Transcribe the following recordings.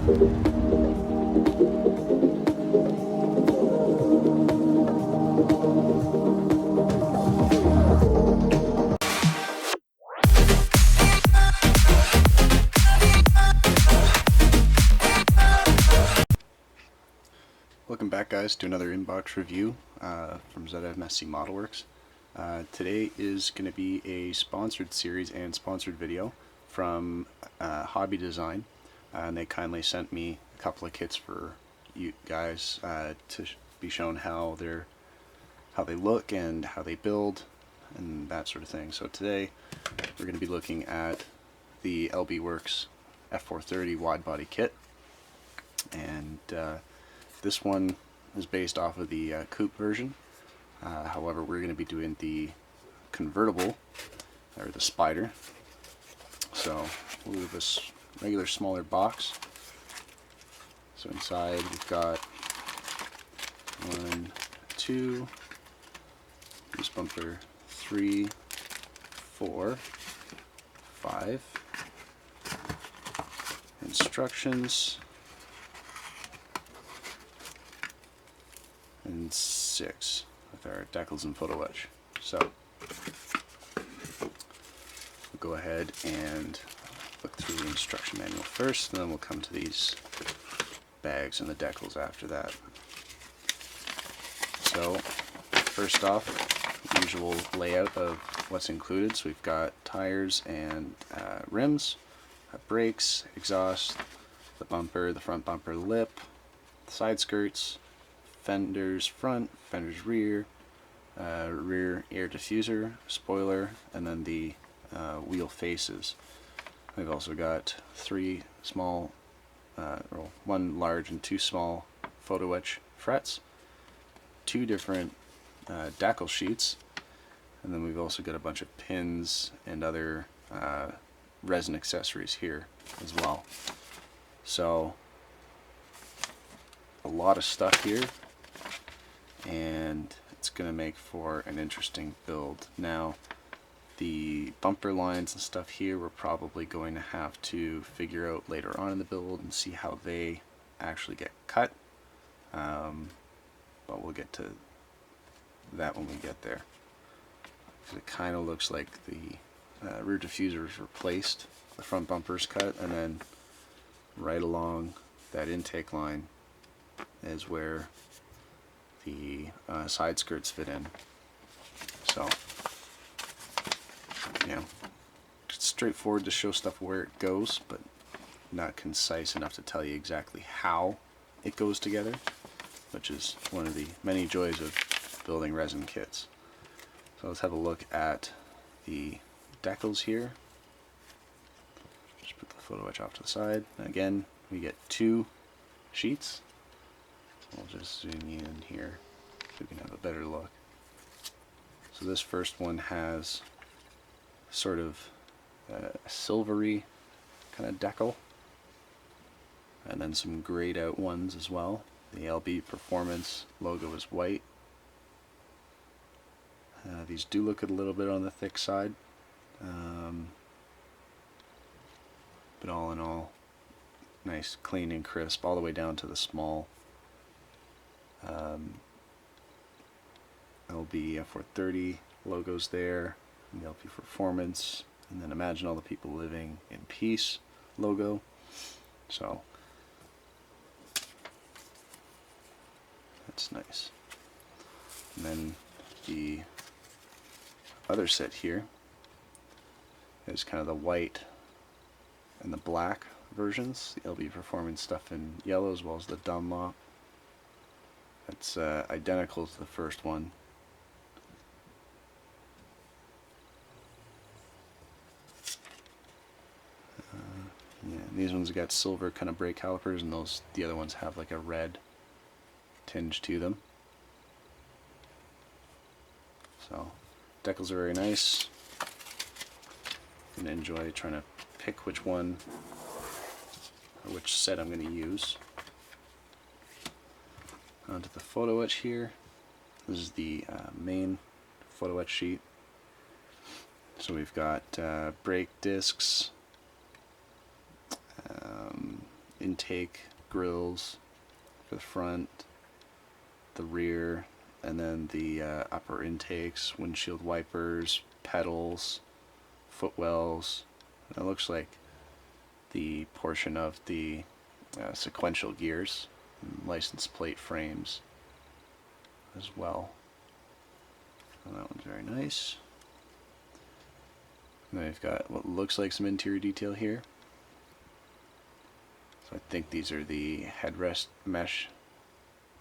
Welcome back, guys, to another inbox review from Z.M.S.C Modelworks. Today is going to be a sponsored series and sponsored video from Hobby Design, and they kindly sent me a couple of kits for you guys to be shown how they look and how they build and that sort of thing. So today we're going to be looking at the LB Works F430 wide body kit, and this one is based off of the coupe version. However, we're going to be doing the convertible, or the Spider. So we'll do this regular smaller box. So inside we've got 1, 2, goose bumper 3, 4, 5, instructions, and 6 with our Decals and photo-etch. So we'll go ahead and look through the instruction manual first, and then we'll come to these bags and the decals after that. So first off, usual layout of what's included. So we've got tires and rims, brakes, exhaust, the bumper, the front bumper lip, the side skirts, fenders front, fenders rear, rear air diffuser, spoiler, and then the wheel faces. We've also got 3 small, or 1 large and 2 small photo-etch frets, 2 different decal sheets, and then we've also got a bunch of pins and other resin accessories here as well. So a lot of stuff here, and it's going to make for an interesting build. Now, the bumper lines and stuff here we're probably going to have to figure out later on in the build and see how they actually get cut, but we'll get to that when we get there. It kind of looks like the rear diffuser is replaced, the front bumper's cut, and then right along that intake line is where the side skirts fit in. So, you know, it's straightforward to show stuff where it goes, but not concise enough to tell you exactly how it goes together, which is one of the many joys of building resin kits. So let's have a look at the decals here. Just put the photo-etch off to the side. Again, we get 2 sheets. We'll just zoom in here so we can have a better look. So this first one has sort of a silvery kind of decal, and then some grayed out ones as well. The LB Performance logo is white. These do look a little bit on the thick side, but all in all, nice, clean and crisp, all the way down to the small LB F430 logos there, and the LB Performance, and then Imagine All the People Living in Peace logo. So that's nice. And then the other set here is kind of the white and the black versions, the LB Performance stuff in yellow as well as the Dunlop. It's identical to the first one. Yeah, these ones got silver kind of brake calipers, and the other ones have like a red tinge to them. So decals are very nice. I'm going to enjoy trying to pick which one or which set I'm going to use. Onto the photo-etch here. This is the main photo-etch sheet. So we've got brake discs, intake grills for the front, the rear, and then the upper intakes, windshield wipers, pedals, footwells. It looks like the portion of the sequential gears, license plate frames as well. And that one's very nice. And then we've got what looks like some interior detail here. So I think these are the headrest mesh.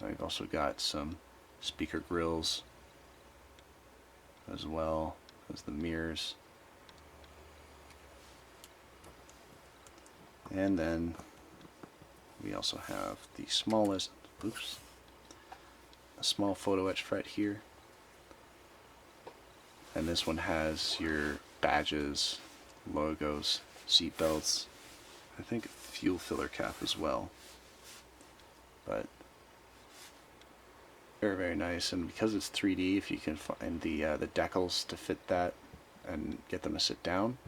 We've also got some speaker grills as well as the mirrors. And then we also have the smallest, a small photo etch fret here. And this one has your badges, logos, seat belts, I think a fuel filler cap as well. But very, very nice. And because it's 3D, if you can find the decals to fit that and get them to sit down,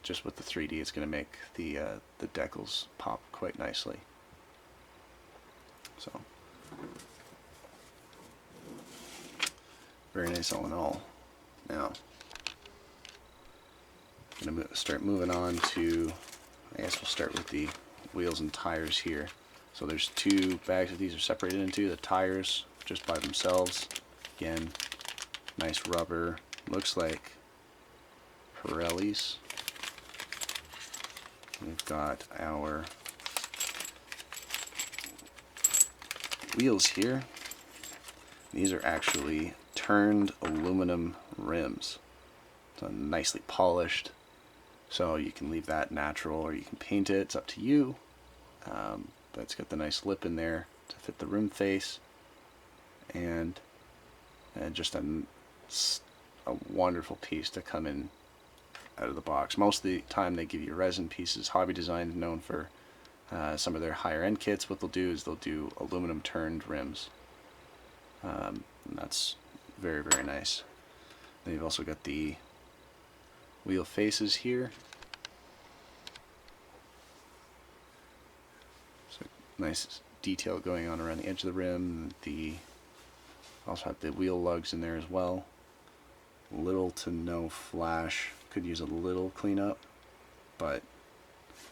just with the 3D, it's going to make the decals pop quite nicely. So very nice all in all. Now I'm going to start moving on to, I guess we'll start with the wheels and tires here. So there's two bags that these are separated into. The tires just by themselves, again, nice rubber, looks like Pirellis. We've got our wheels here. These are actually turned aluminum rims. So nicely polished. So you can leave that natural or you can paint it. It's up to you. But it's got the nice lip in there to fit the rim face. And just a wonderful piece to come in out of the box. Most of the time they give you resin pieces. Hobby Design is known for some of their higher end kits. What they'll do is they'll do aluminum turned rims. And that's very, very nice. Then you've also got the wheel faces here. So nice detail going on around the edge of the rim. Also have the wheel lugs in there as well. Little to no flash. Could use a little cleanup, but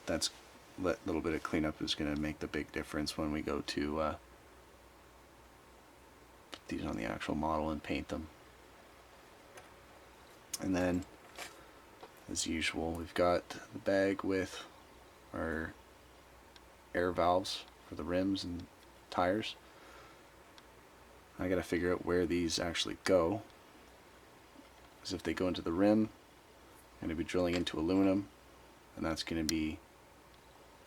that little bit of cleanup is going to make the big difference when we go to put these on the actual model and paint them. And then, as usual, we've got the bag with our air valves for the rims and tires. I got to figure out where these actually go, because if they go into the rim, I'm going to be drilling into aluminum, and that's going to be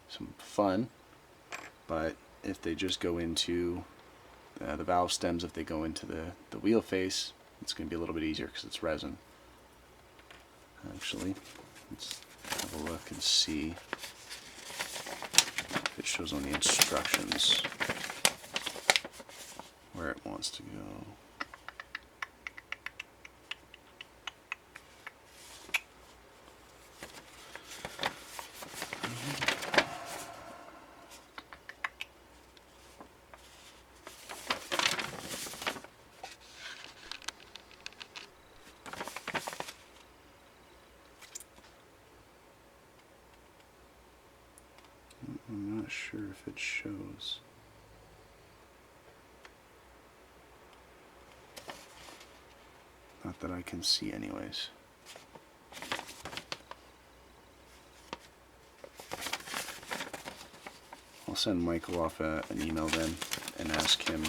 some fun. But if they just go into the valve stems, if they go into the wheel face, it's going to be a little bit easier because it's resin. Actually, let's have a look and see if it shows on the instructions where it wants to go. I'm not sure if it shows. Not that I can see anyways. I'll send Michael off an email then and ask him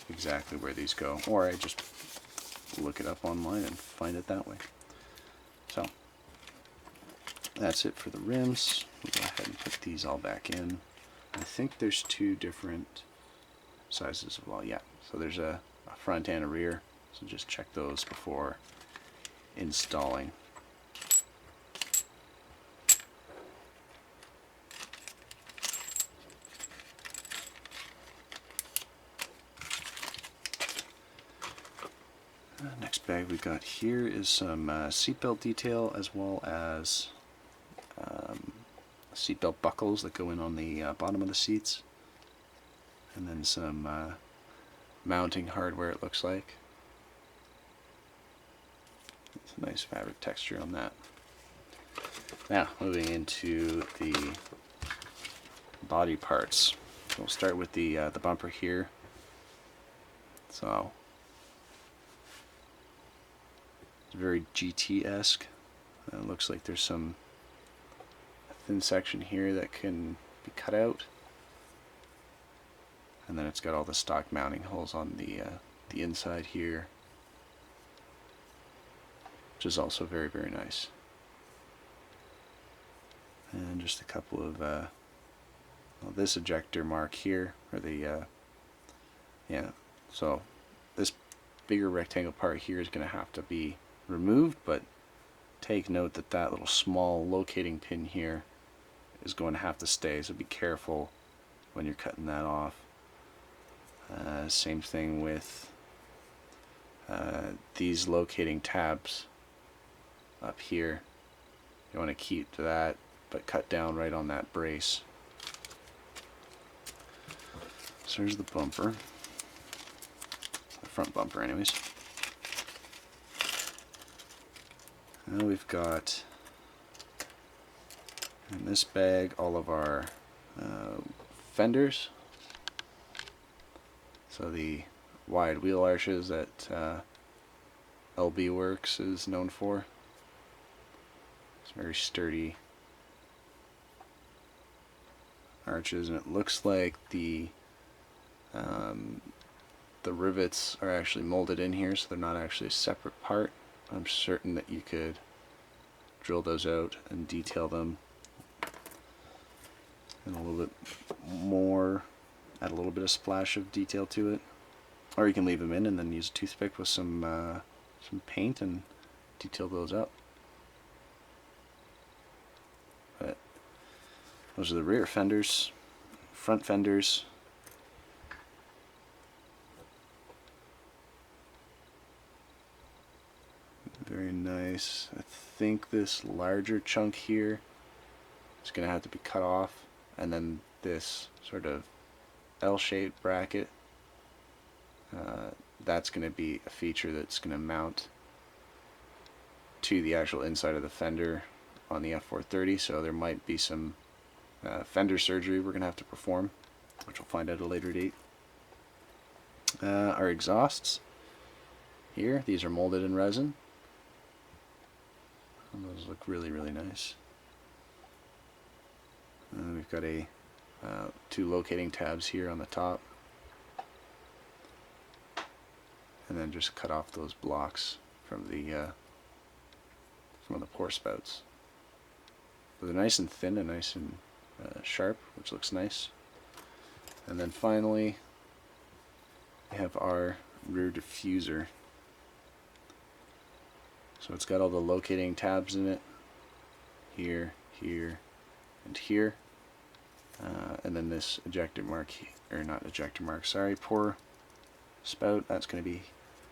exactly where these go, or I just look it up online and find it that way. So that's it for the rims. We'll go ahead and put these all back in. I think there's two different sizes of well, yeah. So there's a front and a rear. So just check those before installing. Next bag we got here is some seatbelt detail as well as seatbelt buckles that go in on the bottom of the seats, and then some mounting hardware, it looks like. It's a nice fabric texture on that. Now, moving into the body parts. We'll start with the bumper here. So it's very GT-esque. It looks like there's some thin section here that can be cut out, and then it's got all the stock mounting holes on the inside here, which is also very, very nice. And just a couple of well, this ejector mark here, or the yeah, so this bigger rectangle part here is going to have to be removed, but take note that that little small locating pin here is going to have to stay, so be careful when you're cutting that off. Same thing with these locating tabs up here. You want to keep that, but cut down right on that brace. So here's the bumper, the front bumper anyways. Now we've got in this bag all of our fenders. So the wide wheel arches that LB Works is known for. It's very sturdy arches, and it looks like the rivets are actually molded in here, so they're not actually a separate part. I'm certain that you could drill those out and detail them and a little bit more, add a little bit of splash of detail to it, or you can leave them in and then use a toothpick with some paint and detail those up. But those are the rear fenders. Front fenders, very nice. I think this larger chunk here is going to have to be cut off, and then this sort of L-shaped bracket, that's going to be a feature that's going to mount to the actual inside of the fender on the F430, so there might be some fender surgery we're going to have to perform, which we'll find out at a later date. Our exhausts here, these are molded in resin. And those look really, really nice. And we've got a two locating tabs here on the top, and then just cut off those blocks from the pour spouts. So they're nice and thin and nice and sharp, which looks nice. And then finally, we have our rear diffuser. So it's got all the locating tabs in it, here, here, and here. And then this ejector mark, or not ejector mark, sorry, pour spout, that's going to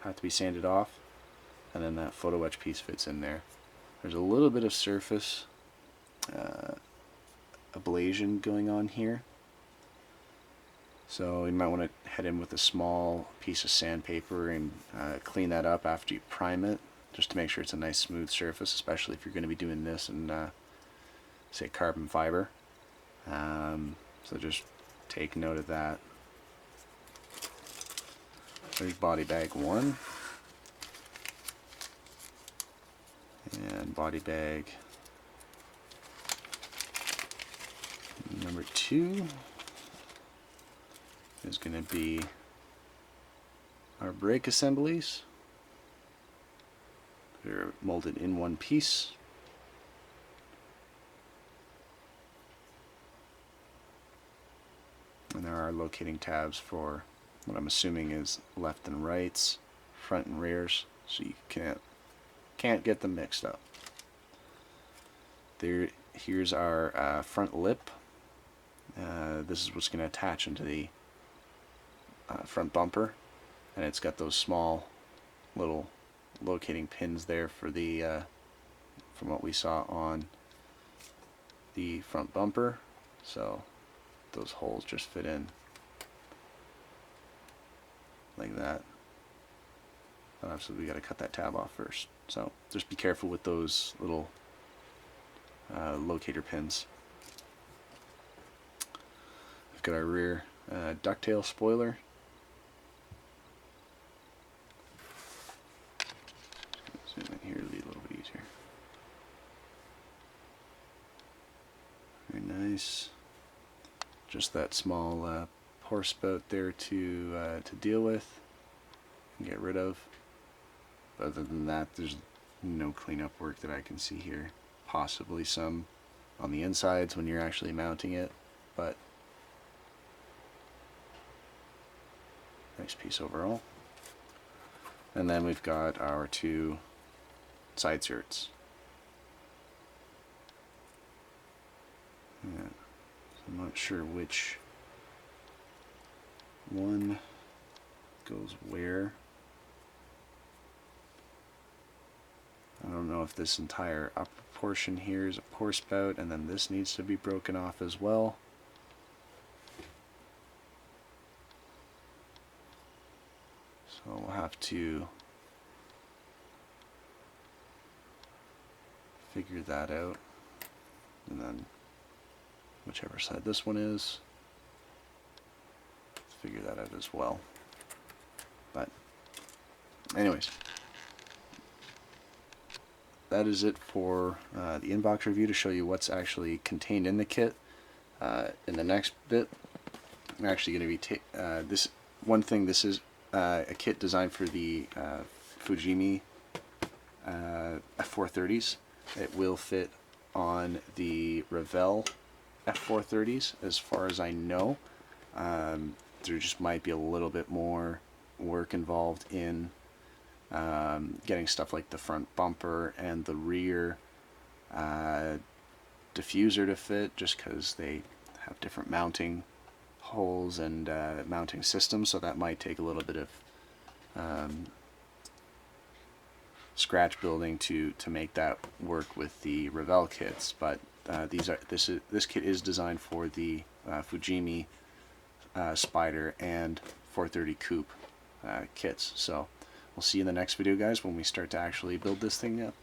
have to be sanded off. And then that photo etch piece fits in there. There's a little bit of surface ablation going on here, so you might want to head in with a small piece of sandpaper and clean that up after you prime it, just to make sure it's a nice smooth surface, especially if you're going to be doing this in say carbon fiber. So just take note of that. There's body bag 1 and body bag number 2 is going to be our brake assemblies. They're molded in one piece. And there are locating tabs for what I'm assuming is left and rights, front and rears, so you can't get them mixed up. Here's our front lip. This is what's going to attach into the front bumper, and it's got those small little locating pins there for the from what we saw on the front bumper, so those holes just fit in like that. Obviously we got to cut that tab off first, so just be careful with those little locator pins. We've got our rear ducktail spoiler. Zoom in here to be a little bit easier. Very nice. Just that small pour spout there to deal with and get rid of. But other than that, there's no cleanup work that I can see here. Possibly some on the insides when you're actually mounting it, but nice piece overall. And then we've got our two side skirts. Yeah. So I'm not sure which one goes where. I don't know if this entire upper portion here is a pour spout, and then this needs to be broken off as well. So we'll have to figure that out, and then whichever side this one is, figure that out as well. But anyways, that is it for the inbox review to show you what's actually contained in the kit. In the next bit, I'm actually going to be this one thing. This is a kit designed for the Fujimi F430s. It will fit on the Revell F430s, as far as I know. There just might be a little bit more work involved in getting stuff like the front bumper and the rear diffuser to fit, just because they have different mounting holes and mounting systems, so that might take a little bit of scratch building to make that work with the Revell kits. But this kit is designed for the Fujimi Spider and 430 Coupe kits. So we'll see you in the next video, guys, when we start to actually build this thing up.